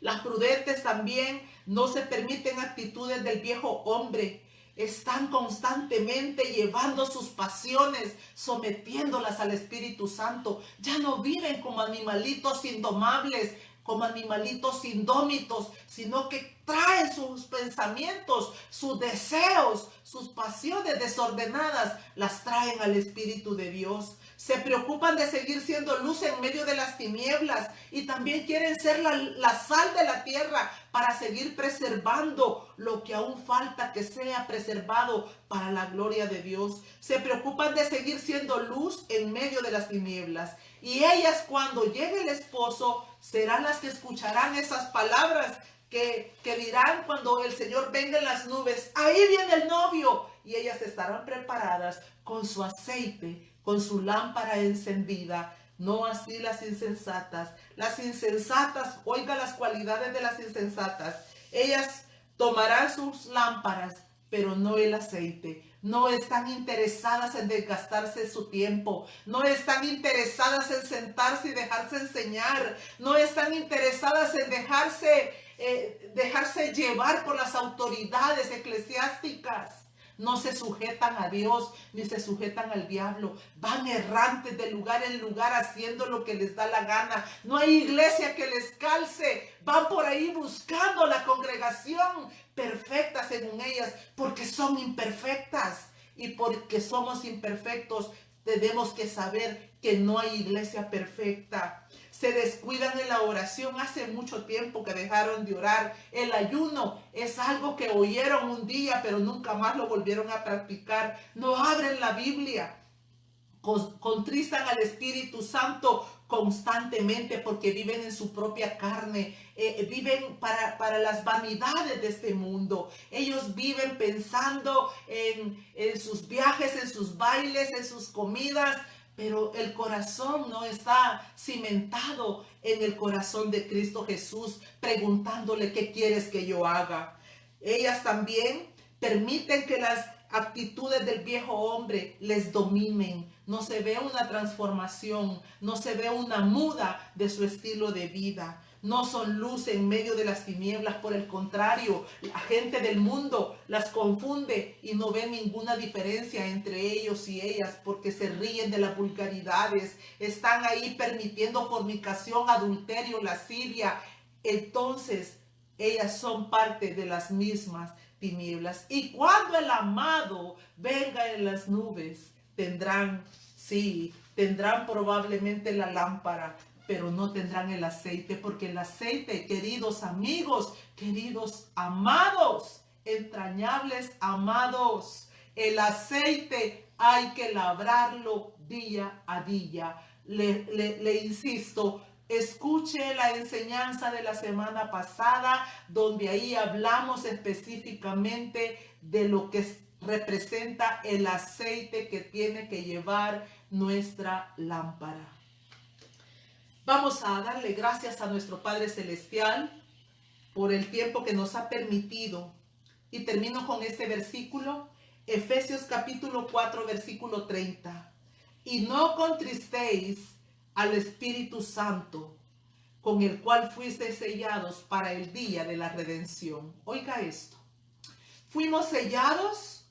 Las prudentes también no se permiten actitudes del viejo hombre. Están constantemente llevando sus pasiones, sometiéndolas al Espíritu Santo. Ya no viven como animalitos indomables, como animalitos indómitos, sino que traen sus pensamientos, sus deseos, sus pasiones desordenadas, las traen al Espíritu de Dios. Se preocupan de seguir siendo luz en medio de las tinieblas y también quieren ser la sal de la tierra para seguir preservando lo que aún falta que sea preservado para la gloria de Dios. Se preocupan de seguir siendo luz en medio de las tinieblas. Y ellas, cuando llegue el esposo, serán las que escucharán esas palabras que dirán cuando el Señor venga en las nubes. Ahí viene el novio. Y ellas estarán preparadas con su aceite, con su lámpara encendida. No así las insensatas. Las insensatas, oiga las cualidades de las insensatas. Ellas tomarán sus lámparas, pero no el aceite. No están interesadas en desgastarse su tiempo. No están interesadas en sentarse y dejarse enseñar. No están interesadas en dejarse llevar por las autoridades eclesiásticas. No se sujetan a Dios ni se sujetan al diablo. Van errantes de lugar en lugar haciendo lo que les da la gana. No hay iglesia que les calce. Van por ahí buscando la congregación perfecta según ellas, porque son imperfectas. Y porque somos imperfectos, tenemos que saber que no hay iglesia perfecta. Se descuidan en la oración. Hace mucho tiempo que dejaron de orar. El ayuno es algo que oyeron un día, pero nunca más lo volvieron a practicar. No abren la Biblia. Contristan al Espíritu Santo constantemente porque viven en su propia carne, viven para las vanidades de este mundo. Ellos viven pensando en sus viajes, en sus bailes, en sus comidas, pero el corazón no está cimentado en el corazón de Cristo Jesús, preguntándole qué quieres que yo haga. Ellas también permiten que las actitudes del viejo hombre les dominen. No se ve una transformación, no se ve una muda de su estilo de vida. No son luz en medio de las tinieblas, por el contrario, la gente del mundo las confunde y no ve ninguna diferencia entre ellos y ellas porque se ríen de las vulgaridades, están ahí permitiendo fornicación, adulterio, lascivia. Entonces, ellas son parte de las mismas tinieblas. Y cuando el amado venga en las nubes, tendrán probablemente la lámpara, pero no tendrán el aceite, porque el aceite, queridos amigos, queridos amados, entrañables amados, el aceite hay que labrarlo día a día. Le insisto, escuche la enseñanza de la semana pasada, donde ahí hablamos específicamente de lo que representa el aceite que tiene que llevar nuestra lámpara. Vamos a darle gracias a nuestro Padre Celestial por el tiempo que nos ha permitido. Y termino con este versículo, Efesios capítulo 4, versículo 30. Y no contristéis al Espíritu Santo, con el cual fuisteis sellados para el día de la redención. Oiga esto. Fuimos sellados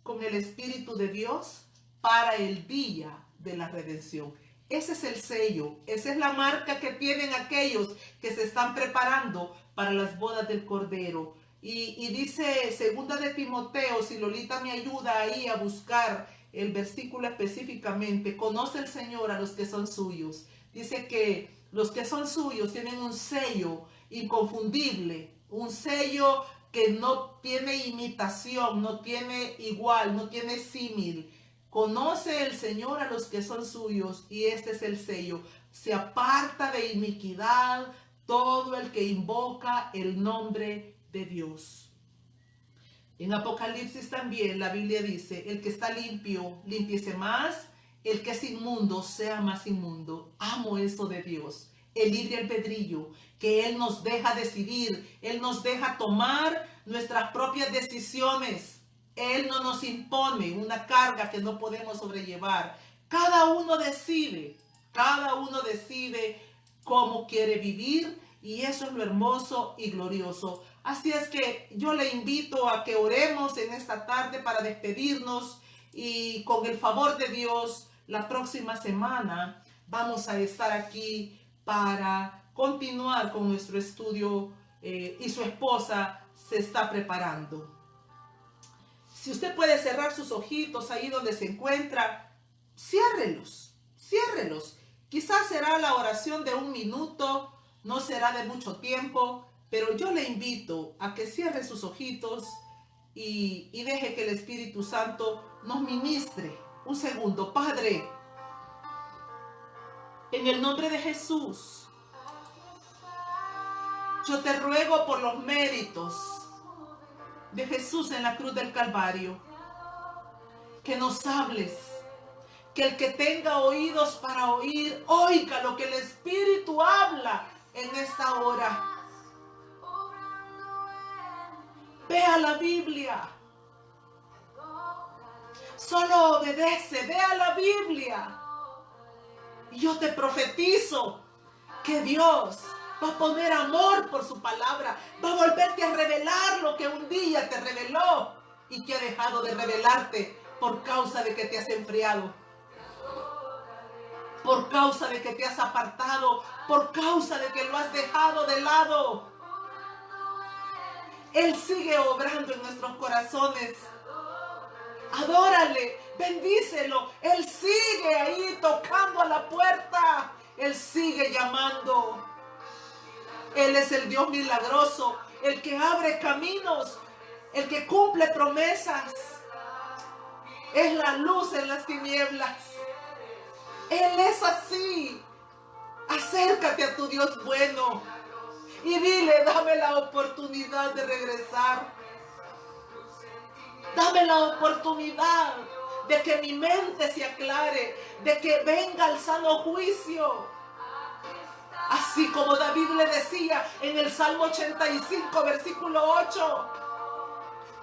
con el Espíritu de Dios para el día de la redención. Ese es el sello, esa es la marca que tienen aquellos que se están preparando para las bodas del Cordero. Y dice segunda de Timoteo, si Lolita me ayuda ahí a buscar el versículo específicamente, conoce el Señor a los que son suyos. Dice que los que son suyos tienen un sello inconfundible, un sello que no tiene imitación, no tiene igual, no tiene símil. Conoce el Señor a los que son suyos, y este es el sello. Se aparta de iniquidad todo el que invoca el nombre de Dios. En Apocalipsis también la Biblia dice, el que está limpio, límpiese más, el que es inmundo, sea más inmundo. Amo eso de Dios, el libre albedrío, que Él nos deja decidir, Él nos deja tomar nuestras propias decisiones. Él no nos impone una carga que no podemos sobrellevar. Cada uno decide cómo quiere vivir, y eso es lo hermoso y glorioso. Así es que yo le invito a que oremos en esta tarde para despedirnos, y con el favor de Dios, la próxima semana vamos a estar aquí para continuar con nuestro estudio, y su esposa se está preparando. Si usted puede cerrar sus ojitos ahí donde se encuentra, ciérrelos. Quizás será la oración de 1 minuto, no será de mucho tiempo, pero yo le invito a que cierre sus ojitos y deje que el Espíritu Santo nos ministre. Un segundo. Padre, en el nombre de Jesús, yo te ruego por los méritos de Jesús en la cruz del Calvario, que nos hables, que el que tenga oídos para oír, oiga lo que el Espíritu habla en esta hora. Vea la Biblia, solo obedece, vea la Biblia, y yo te profetizo que Dios va a poner amor por su palabra, va a volverte a revelar lo que un día te reveló y que ha dejado de revelarte por causa de que te has enfriado, por causa de que te has apartado, por causa de que lo has dejado de lado. Él sigue obrando en nuestros corazones. Adórale, bendícelo. Él sigue ahí tocando a la puerta. Él sigue llamando. Él es el Dios milagroso, el que abre caminos, el que cumple promesas. Es la luz en las tinieblas. Él es así. Acércate a tu Dios bueno y dile, dame la oportunidad de regresar. Dame la oportunidad de que mi mente se aclare, de que venga el sano juicio. Así como David le decía en el Salmo 85, versículo 8.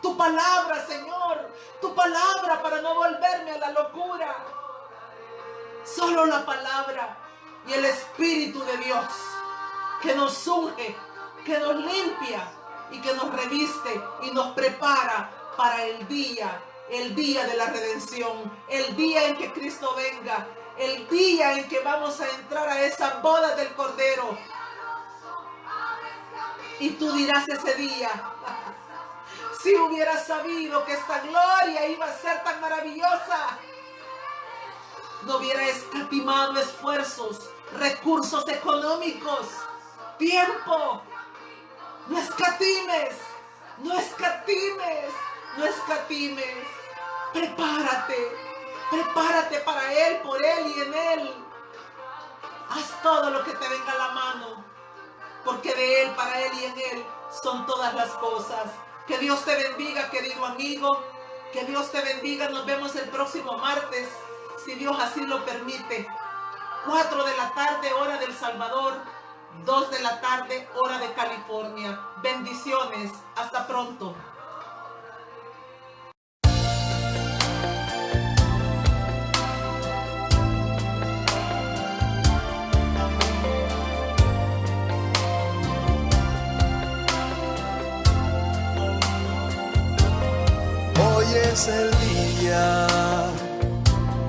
Tu palabra, Señor, tu palabra para no volverme a la locura. Solo la palabra y el Espíritu de Dios que nos unge, que nos limpia y que nos reviste y nos prepara para el día de la redención, el día en que Cristo venga, el día en que vamos a entrar a esa boda del Cordero. Y tú dirás ese día, si hubiera sabido que esta gloria iba a ser tan maravillosa, no hubiera escatimado esfuerzos, recursos económicos, tiempo. No escatimes, no escatimes, no escatimes. Prepárate para Él, por Él y en Él. Haz todo lo que te venga a la mano, porque de Él, para Él y en Él son todas las cosas. Que Dios te bendiga, querido amigo. Que Dios te bendiga. Nos vemos el próximo martes, si Dios así lo permite. 4 de la tarde, hora del Salvador. 2 de la tarde, hora de California. Bendiciones. Hasta pronto. Hoy es el día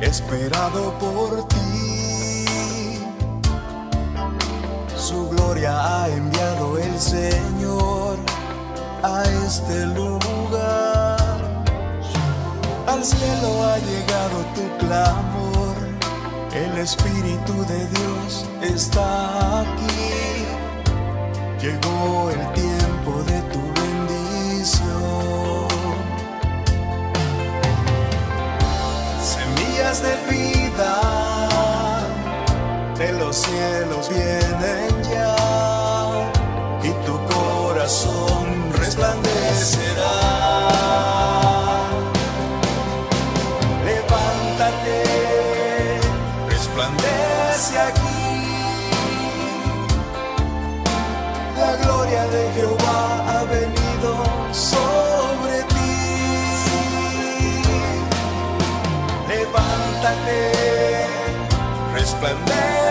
esperado por ti. Su gloria ha enviado el Señor a este lugar. Al cielo ha llegado tu clamor. El Espíritu de Dios está aquí. Llegó el tiempo de tu bendición. Semillas de vida de los cielos vienen ya, y tu corazón resplandecerá. Levántate, resplandece aquí. La gloria de Jehová ha venido sobre ti. Levántate, resplandece.